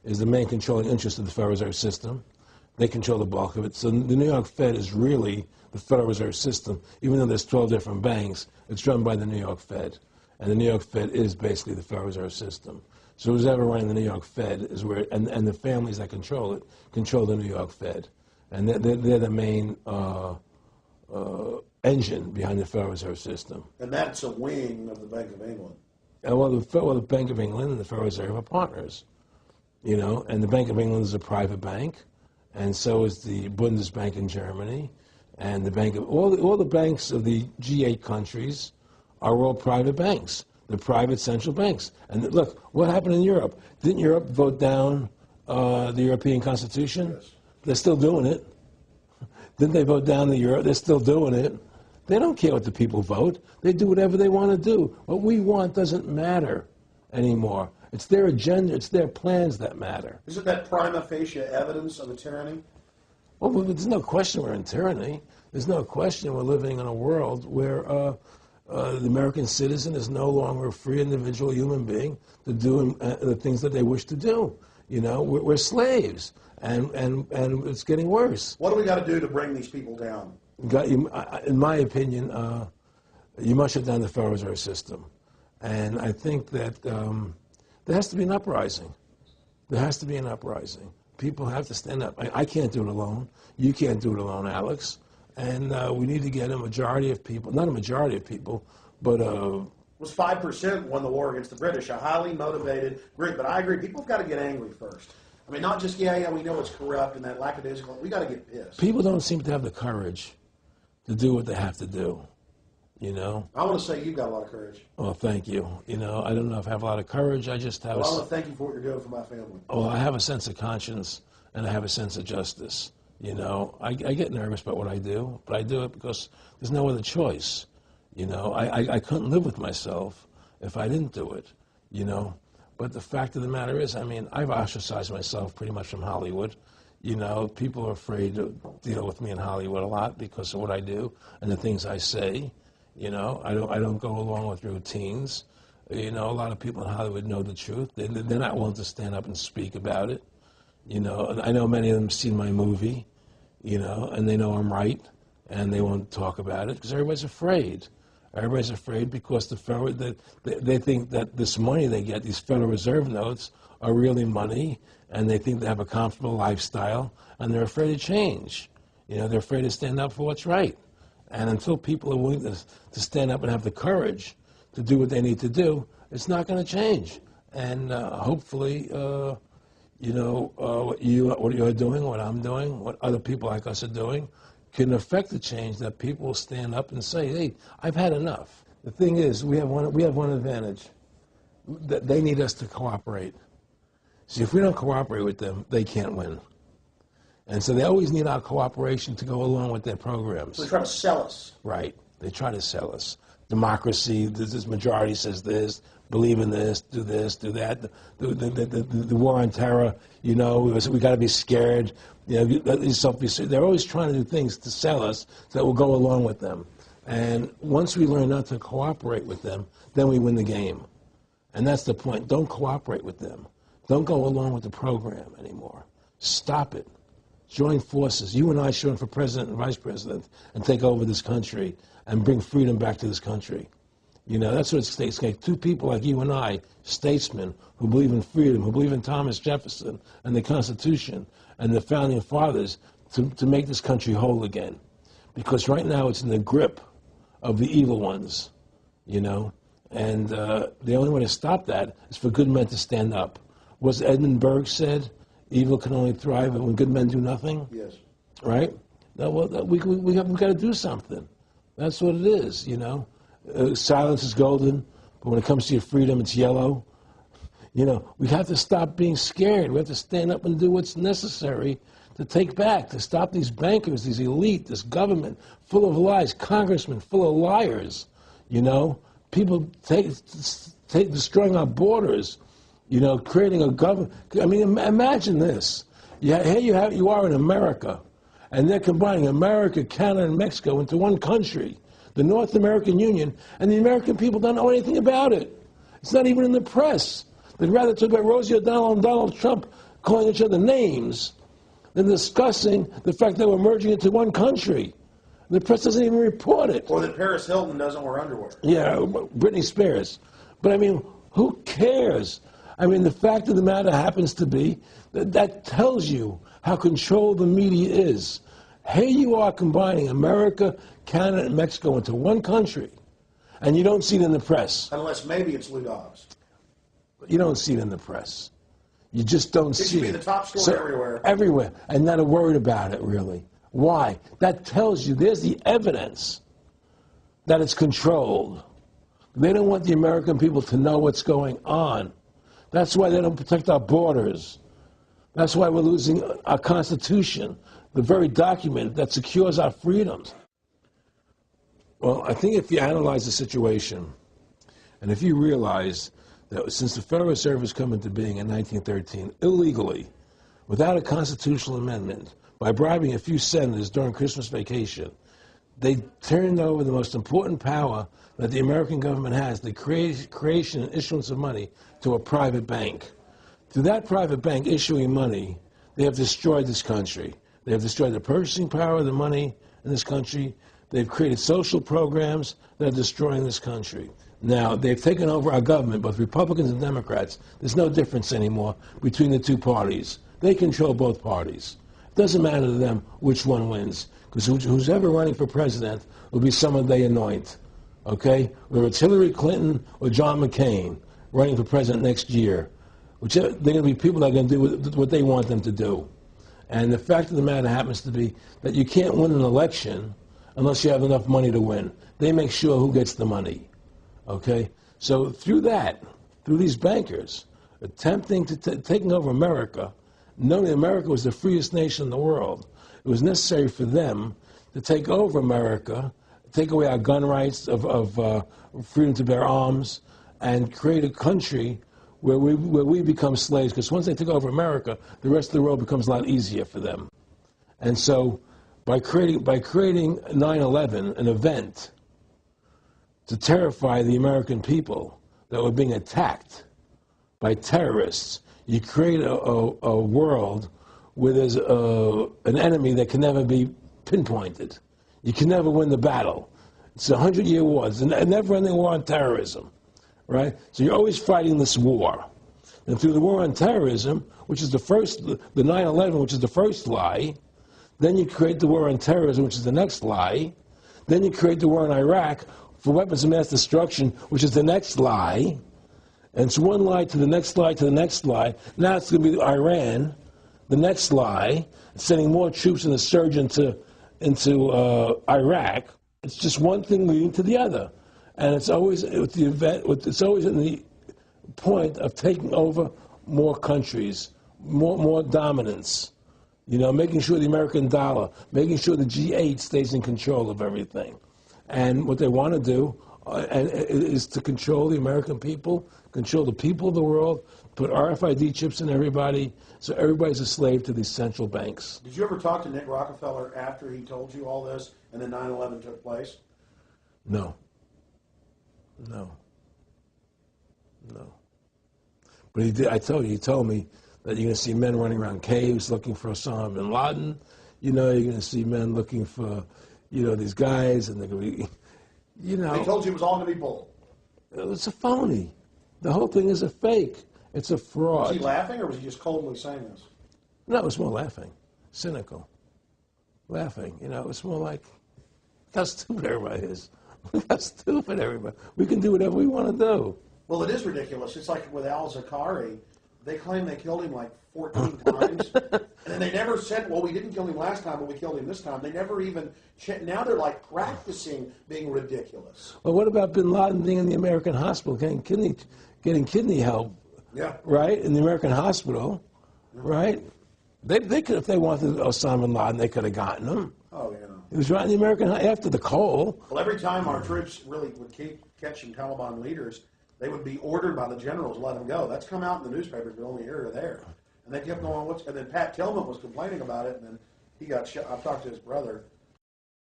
is the main controlling interest of the Federal Reserve System. They control the bulk of it. So the New York Fed is really the Federal Reserve System. Even though there's 12 different banks, it's run by the New York Fed. And the New York Fed is basically the Federal Reserve System. So who's ever running the New York Fed is where, and the families that control it, control the New York Fed. And they're the main engine behind the Federal Reserve System. And that's a wing of the Bank of England. Well, the Bank of England and the Federal Reserve are partners, you know, and the Bank of England is a private bank, and so is the Bundesbank in Germany, and the Bank of, all the banks of the G8 countries are all private banks. They're private central banks. And look, what happened in Europe? Didn't Europe vote down the European Constitution? Yes. They're still doing it. Didn't they vote down the euro? They're still doing it. They don't care what the people vote. They do whatever they want to do. What we want doesn't matter anymore. It's their agenda, it's their plans that matter. Isn't that prima facie evidence of a tyranny? Well, there's no question we're in tyranny. There's no question we're living in a world where the American citizen is no longer a free individual human being to do the things that they wish to do. You know, we're slaves, and it's getting worse. What do we got to do to bring these people down? In my opinion, you must shut down the Federal Reserve System. And I think that there has to be an uprising. There has to be an uprising. People have to stand up. I can't do it alone. You can't do it alone, Alex. And we need to get a majority of people, not a majority of people, but... It was 5% won the war against the British, a highly motivated group. But I agree, people have got to get angry first. I mean, not just, yeah, we know it's corrupt and that lackadaisical. We got to get pissed. People don't seem to have the courage to do what they have to do, you know? I want to say you've got a lot of courage. Well, thank you. You know, I don't know if I have a lot of courage. I just have I want to thank you for what you're doing for my family. Well, I have a sense of conscience, and I have a sense of justice. You know, I get nervous about what I do, but I do it because there's no other choice. You know, I couldn't live with myself if I didn't do it, you know? But the fact of the matter is, I mean, I've ostracized myself pretty much from Hollywood. You know, people are afraid to deal with me in Hollywood a lot because of what I do and the things I say. You know, I don't go along with routines. You know, a lot of people in Hollywood know the truth. They're not willing to stand up and speak about it. You know, I know many of them have seen my movie, you know, and they know I'm right, and they won't talk about it because everybody's afraid. Everybody's afraid because they think that this money they get, these Federal Reserve notes, are really money, and they think they have a comfortable lifestyle, and they're afraid to change. You know, they're afraid to stand up for what's right. And until people are willing to stand up and have the courage to do what they need to do, it's not going to change. And hopefully, you know, what you're doing, what I'm doing, what other people like us are doing, can affect the change that people will stand up and say, hey, I've had enough. The thing is, we have one advantage. That they need us to cooperate. See, if we don't cooperate with them, they can't win. And so they always need our cooperation to go along with their programs. So they try to sell us. Right. They try to sell us. Democracy, this majority says this, believe in this, do that. The war on terror, you know, we got to be scared. You know, they're always trying to do things to sell us so that we'll go along with them. And once we learn not to cooperate with them, then we win the game. And that's the point. Don't cooperate with them. Don't go along with the program anymore. Stop it. Join forces. You and I should run for president and vice president and take over this country and bring freedom back to this country. You know, that's what it takes. Two people like you and I, statesmen, who believe in freedom, who believe in Thomas Jefferson and the Constitution and the Founding Fathers to make this country whole again. Because right now it's in the grip of the evil ones, you know. And the only way to stop that is for good men to stand up. Was Edmund Burke said, evil can only thrive when good men do nothing? Yes. Right? No, well, we've got to do something. That's what it is, you know. Silence is golden, but when it comes to your freedom, it's yellow. You know, we have to stop being scared. We have to stand up and do what's necessary to take back, to stop these bankers, these elite, this government full of lies, congressmen full of liars, you know. People destroying our borders, you know, creating a government. I mean, imagine this. Here you are in America, and they're combining America, Canada, and Mexico into one country, the North American Union, and the American people don't know anything about it. It's not even in the press. They'd rather talk about Rosie O'Donnell and Donald Trump calling each other names than discussing the fact that we're merging into one country. The press doesn't even report it. Or that Paris Hilton doesn't wear underwear. Yeah, Britney Spears. But I mean, who cares? I mean, the fact of the matter happens to be that tells you how controlled the media is. Here you are combining America, Canada, and Mexico into one country, and you don't see it in the press. Unless maybe it's Lou Dobbs. You don't see it in the press. You just don't see it. It should be the top story everywhere. Everywhere, and not a word about it, really. Why? That tells you there's the evidence that it's controlled. They don't want the American people to know what's going on. That's why they don't protect our borders. That's why we're losing our Constitution, the very document that secures our freedoms. Well, I think if you analyze the situation, and if you realize that since the Federal Reserve has come into being in 1913, illegally, without a constitutional amendment, by bribing a few senators during Christmas vacation, they turned over the most important power that the American government has, the creation and issuance of money, to a private bank. Through that private bank issuing money, they have destroyed this country. They have destroyed the purchasing power of the money in this country. They've created social programs that are destroying this country. Now, they've taken over our government, both Republicans and Democrats. There's no difference anymore between the two parties. They control both parties. It doesn't matter to them which one wins, because who's ever running for president will be someone they anoint, okay? Whether it's Hillary Clinton or John McCain running for president next year, they're going to be people that are going to do what they want them to do. And the fact of the matter happens to be that you can't win an election unless you have enough money to win. They make sure who gets the money, okay? So through these bankers attempting to taking over America, knowing America was the freest nation in the world, it was necessary for them to take over America, take away our gun rights of freedom to bear arms, and create a country where we become slaves. Because once they took over America, the rest of the world becomes a lot easier for them. And so, by creating 9/11, an event to terrify the American people that were being attacked by terrorists, you create a world where there's an enemy that can never be pinpointed. You can never win the battle. It's a 100-year war. It's a never-ending war on terrorism, right? So you're always fighting this war. And through the war on terrorism, which is the 9/11, which is the first lie, then you create the war on terrorism, which is the next lie. Then you create the war in Iraq for weapons of mass destruction, which is the next lie. And it's one lie to the next lie to the next lie. Now it's going to be Iran, the next lie, sending more troops and a surge into Iraq. It's just one thing leading to the other. And it's always it's always in the point of taking over more countries, more dominance. You know, making sure the American dollar, making sure the G8 stays in control of everything. And what they want to do is to control the American people, control the people of the world, put RFID chips in everybody, so everybody's a slave to these central banks. Did you ever talk to Nick Rockefeller after he told you all this and then 9/11 took place? No. But he did. He told me that you're going to see men running around caves looking for Osama bin Laden. You know, you're going to see men looking for, these guys, and they're going to be, He told you it was all going to be bull. It's a phony. The whole thing is a fake. It's a fraud. Was he laughing, or was he just coldly saying this? No, it was more laughing. Cynical. Laughing. It's more like, look how stupid everybody is. Look how stupid everybody. We can do whatever we want to do. Well, it is ridiculous. It's like with al-Zakari. They claim they killed him like 14 times. And then they never said, well, we didn't kill him last time, but we killed him this time. They never even, now they're like practicing being ridiculous. Well, what about bin Laden being in the American hospital, getting kidney help? Yeah. Right? In the American hospital, right? They could, if they wanted Osama bin Laden, they could have gotten him. Oh, yeah. He was right in the American, after the coal. Well, every time our troops really would keep catching Taliban leaders, they would be ordered by the generals to let them go. That's come out in the newspapers, but only here or there. And they kept going, and then Pat Tillman was complaining about it, and then he got shot. I've talked to his brother,